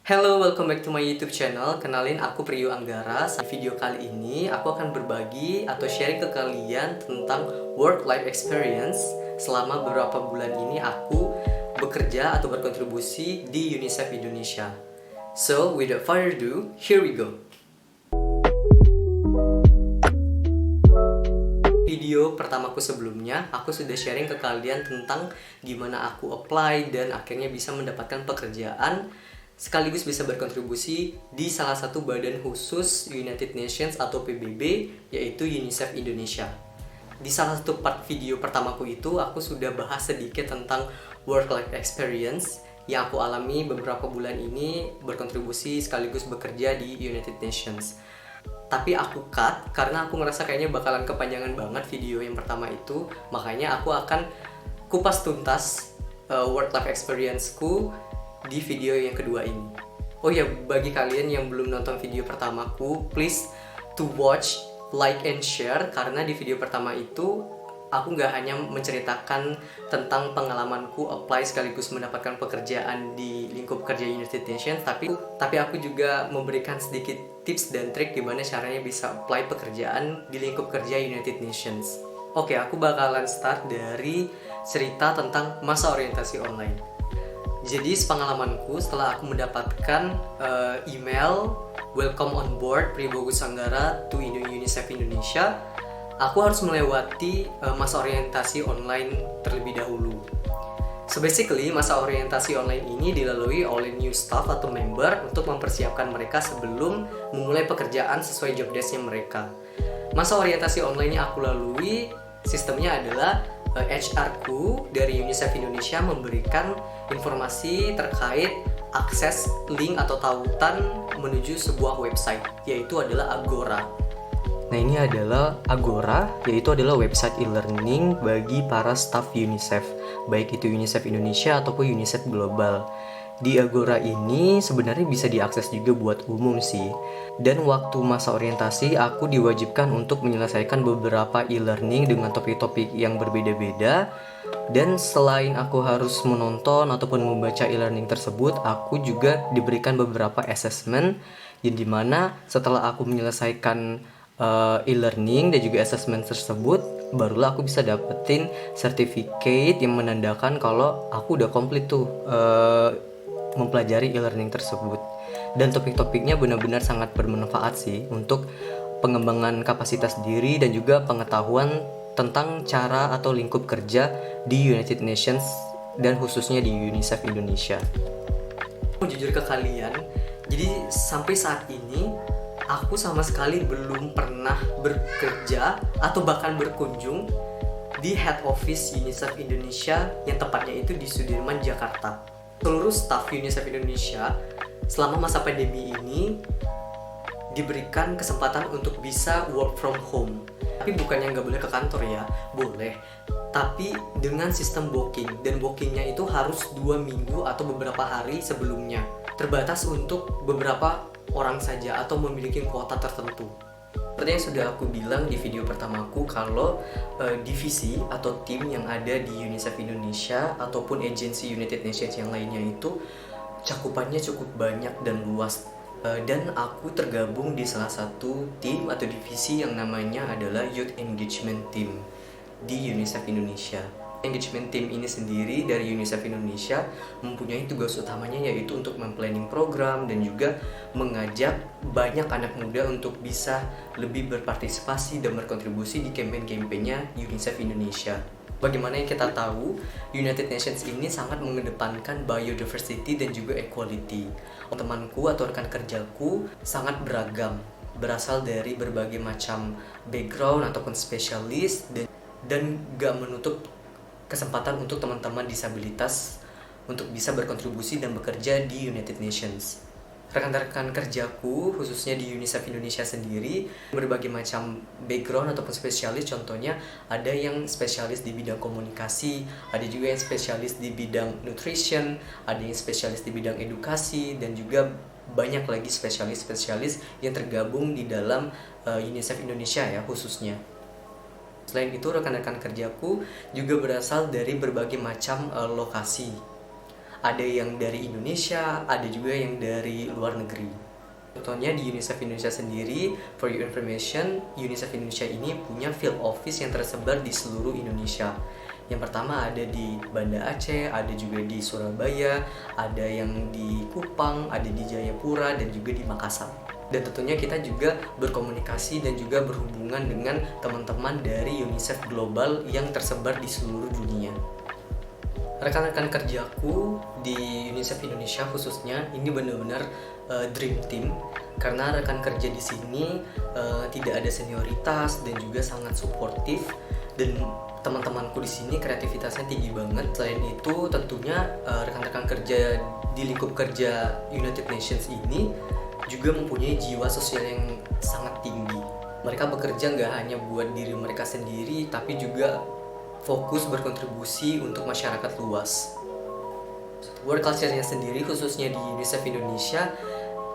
Hello, welcome back to my YouTube channel. Kenalin, aku Priyu Anggara. Di video kali ini, aku akan berbagi atau sharing ke kalian tentang work-life experience selama beberapa bulan ini aku bekerja atau berkontribusi di UNICEF Indonesia. So, without further ado, here we go. Video pertamaku sebelumnya, aku sudah sharing ke kalian tentang gimana aku apply dan akhirnya bisa mendapatkan pekerjaan sekaligus bisa berkontribusi di salah satu badan khusus United Nations atau PBB, yaitu UNICEF Indonesia. Di salah satu part video pertamaku itu, aku sudah bahas sedikit tentang work-life experience yang aku alami beberapa bulan ini berkontribusi sekaligus bekerja di United Nations. Tapi aku cut karena aku ngerasa kayaknya bakalan kepanjangan banget video yang pertama itu. Makanya aku akan kupas tuntas work-life experience-ku di video yang kedua ini. Oh ya, bagi kalian yang belum nonton video pertamaku, please to watch, like, and share. Karena di video pertama itu aku nggak hanya menceritakan tentang pengalamanku apply sekaligus mendapatkan pekerjaan di lingkup kerja United Nations, tapi aku juga memberikan sedikit tips dan trik gimana caranya bisa apply pekerjaan di lingkup kerja United Nations. Oke, aku bakalan start dari cerita tentang masa orientasi online. Jadi sepengalamanku setelah aku mendapatkan email welcome on board Priyu Anggara to UNICEF Indonesia, aku harus melewati masa orientasi online terlebih dahulu. So basically, masa orientasi online ini dilalui oleh new staff atau member untuk mempersiapkan mereka sebelum memulai pekerjaan sesuai job desk-nya mereka. Masa orientasi online yang aku lalui, sistemnya adalah HR-ku dari UNICEF Indonesia memberikan informasi terkait akses link atau tautan menuju sebuah website, yaitu adalah Agora. Nah, ini adalah Agora, yaitu adalah website e-learning bagi para staff UNICEF, baik itu UNICEF Indonesia ataupun UNICEF Global. Di Agora ini sebenarnya bisa diakses juga buat umum sih. Dan waktu masa orientasi aku diwajibkan untuk menyelesaikan beberapa e-learning dengan topik-topik yang berbeda-beda. Dan selain aku harus menonton ataupun membaca e-learning tersebut, aku juga diberikan beberapa assessment yang dimana setelah aku menyelesaikan e-learning dan juga assessment tersebut, barulah aku bisa dapetin sertifikat yang menandakan kalau aku udah komplit tuh mempelajari e-learning tersebut. Dan topik-topiknya benar-benar sangat bermanfaat sih untuk pengembangan kapasitas diri dan juga pengetahuan tentang cara atau lingkup kerja di United Nations dan khususnya di UNICEF Indonesia. Aku jujur ke kalian, jadi sampai saat ini aku sama sekali belum pernah bekerja atau bahkan berkunjung di head office UNICEF Indonesia yang tepatnya itu di Sudirman, Jakarta. Seluruh staf UNICEF Indonesia selama masa pandemi ini diberikan kesempatan untuk bisa work from home. Tapi bukannya nggak boleh ke kantor ya, boleh. Tapi dengan sistem booking, dan bookingnya itu harus 2 minggu atau beberapa hari sebelumnya. Terbatas untuk beberapa orang saja atau memiliki kuota tertentu. Seperti yang sudah aku bilang di video pertamaku, kalau divisi atau tim yang ada di UNICEF Indonesia ataupun agensi United Nations yang lainnya itu cakupannya cukup banyak dan luas. Dan aku tergabung di salah satu tim atau divisi yang namanya adalah Youth Engagement Team di UNICEF Indonesia. Engagement Team ini sendiri dari UNICEF Indonesia mempunyai tugas utamanya yaitu untuk memplanning program dan juga mengajak banyak anak muda untuk bisa lebih berpartisipasi dan berkontribusi di campaign-campaignnya UNICEF Indonesia. Bagaimana yang kita tahu, United Nations ini sangat mengedepankan biodiversity dan juga equality. Temanku atau rekan kerjaku sangat beragam, berasal dari berbagai macam background ataupun spesialis, dan gak menutup kesempatan untuk teman-teman disabilitas untuk bisa berkontribusi dan bekerja di United Nations. Rekan-rekan kerjaku, khususnya di UNICEF Indonesia sendiri, berbagai macam background ataupun spesialis. Contohnya ada yang spesialis di bidang komunikasi, ada juga yang spesialis di bidang nutrition, ada yang spesialis di bidang edukasi, dan juga banyak lagi spesialis-spesialis yang tergabung di dalam UNICEF Indonesia ya khususnya. Selain itu, rekan-rekan kerjaku juga berasal dari berbagai macam lokasi. Ada yang dari Indonesia, ada juga yang dari luar negeri. Contohnya di UNICEF Indonesia sendiri, for your information, UNICEF Indonesia ini punya field office yang tersebar di seluruh Indonesia. Yang pertama ada di Banda Aceh, ada juga di Surabaya, ada yang di Kupang, ada di Jayapura, dan juga di Makassar. Dan tentunya kita juga berkomunikasi dan juga berhubungan dengan teman-teman dari UNICEF Global yang tersebar di seluruh dunia. Rekan-rekan kerjaku di UNICEF Indonesia khususnya ini benar-benar dream team, karena rekan kerja di sini tidak ada senioritas dan juga sangat suportif, dan teman-temanku di sini kreativitasnya tinggi banget. Selain itu tentunya rekan-rekan kerja di lingkup kerja United Nations ini juga mempunyai jiwa sosial yang sangat tinggi. Mereka bekerja nggak hanya buat diri mereka sendiri, tapi juga fokus berkontribusi untuk masyarakat luas. Work culture-nya sendiri khususnya di UNICEF Indonesia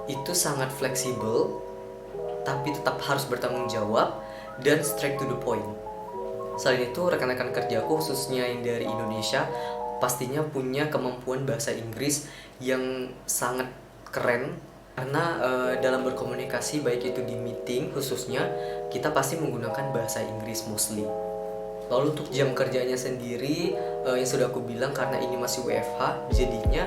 itu sangat fleksibel, tapi tetap harus bertanggung jawab dan straight to the point. Selain itu, rekan-rekan kerjaku khususnya yang dari Indonesia pastinya punya kemampuan bahasa Inggris yang sangat keren, karena dalam berkomunikasi baik itu di meeting khususnya kita pasti menggunakan bahasa Inggris mostly. Lalu untuk jam kerjanya sendiri yang sudah aku bilang, karena ini masih WFH jadinya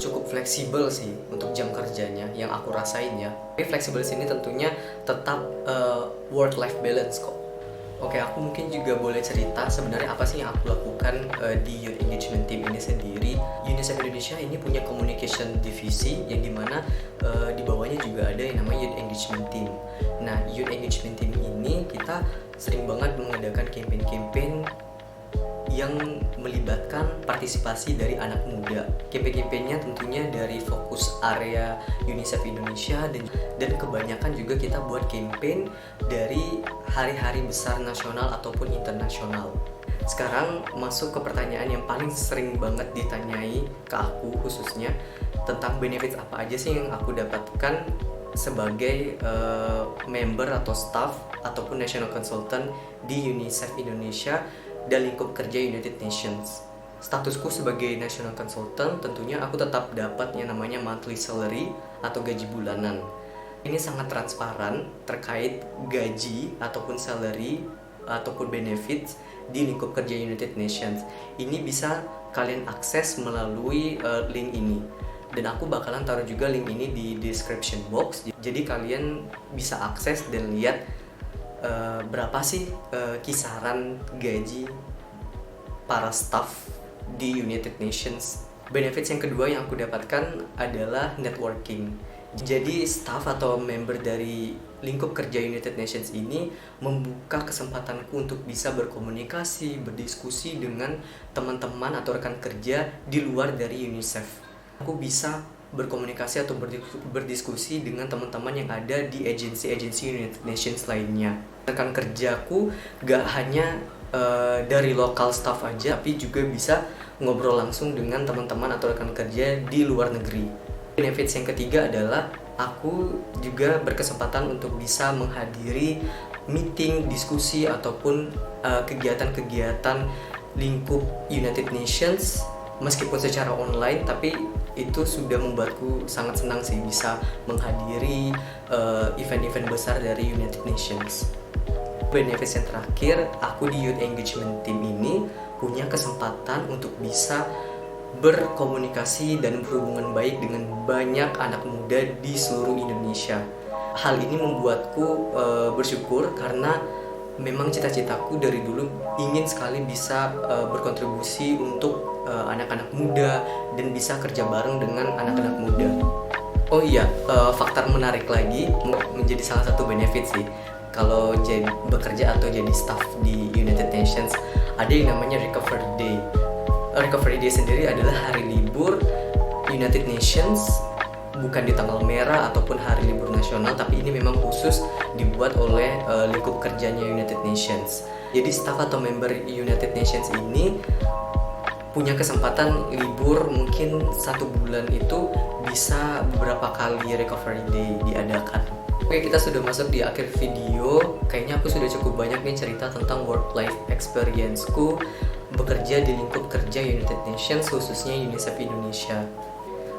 cukup fleksibel sih untuk jam kerjanya yang aku rasain ya. Tapi fleksibel sini tentunya tetap work-life balance kok. Oke, aku mungkin juga boleh cerita sebenarnya apa sih yang aku lakukan di Youth Engagement Team ini sendiri. UNICEF Indonesia ini punya communication divisi yang dimana di bawahnya juga ada yang namanya Youth Engagement Team. Nah, Youth Engagement Team ini kita sering banget mengadakan campaign-campaign yang melibatkan partisipasi dari anak muda. Campaign-campaignnya tentunya dari fokus area UNICEF Indonesia, dan kebanyakan juga kita buat campaign dari hari-hari besar nasional ataupun internasional. Sekarang masuk ke pertanyaan yang paling sering banget ditanyai ke aku khususnya, tentang benefits apa aja sih yang aku dapatkan sebagai member atau staff ataupun national consultant di UNICEF Indonesia dan lingkup kerja United Nations. Statusku sebagai national consultant tentunya aku tetap dapat yang namanya monthly salary atau gaji bulanan. Ini sangat transparan terkait gaji ataupun salary ataupun benefits di lingkup kerja United Nations. Ini bisa kalian akses melalui link ini. Dan aku bakalan taruh juga link ini di description box. Jadi kalian bisa akses dan lihat berapa sih kisaran gaji para staff di United Nations. Benefits yang kedua yang aku dapatkan adalah networking. Jadi staff atau member dari lingkup kerja United Nations ini membuka kesempatanku untuk bisa berkomunikasi, berdiskusi dengan teman-teman atau rekan kerja di luar dari UNICEF. Aku bisa berkomunikasi atau berdiskusi dengan teman-teman yang ada di agensi-agensi United Nations lainnya. Rekan kerjaku gak hanya dari lokal staff aja, tapi juga bisa ngobrol langsung dengan teman-teman atau rekan kerja di luar negeri. Benefits yang ketiga adalah aku juga berkesempatan untuk bisa menghadiri meeting, diskusi, ataupun kegiatan-kegiatan lingkup United Nations meskipun secara online, tapi itu sudah membuatku sangat senang sih bisa menghadiri event-event besar dari United Nations. Benefits yang terakhir, aku di Youth Engagement Team ini punya kesempatan untuk bisa berkomunikasi dan berhubungan baik dengan banyak anak muda di seluruh Indonesia. Hal ini membuatku bersyukur karena memang cita-citaku dari dulu ingin sekali bisa berkontribusi untuk anak-anak muda dan bisa kerja bareng dengan anak-anak muda. Oh iya, faktor menarik lagi menjadi salah satu benefit sih. Kalau jadi bekerja atau jadi staff di United Nations, ada yang namanya Recovery Day. Recovery Day sendiri adalah hari libur United Nations, bukan di tanggal merah ataupun hari libur nasional, tapi ini memang khusus dibuat oleh lingkup kerjanya United Nations. Jadi staff atau member United Nations ini punya kesempatan libur mungkin 1 bulan itu bisa beberapa kali Recovery Day diadakan. Oke, kita sudah masuk di akhir video. Kayaknya aku sudah cukup banyak nih cerita tentang work life experience-ku bekerja di lingkup kerja United Nations, khususnya UNICEF Indonesia.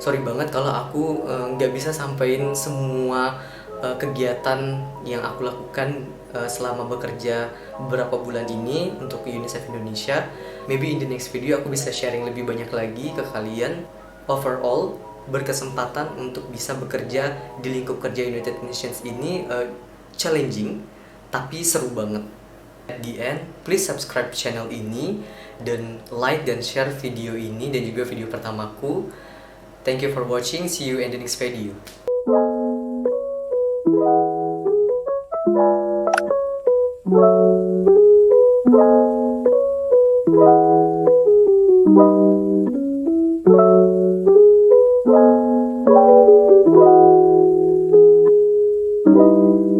Sorry banget kalau aku nggak bisa sampaikan semua kegiatan yang aku lakukan selama bekerja beberapa bulan ini untuk UNICEF Indonesia. Maybe in the next video aku bisa sharing lebih banyak lagi ke kalian. Overall, berkesempatan untuk bisa bekerja di lingkup kerja United Nations ini challenging, tapi seru banget. At the end, please subscribe channel ini dan like dan share video ini dan juga video pertamaku. Thank you for watching. See you in the next video. Thank you.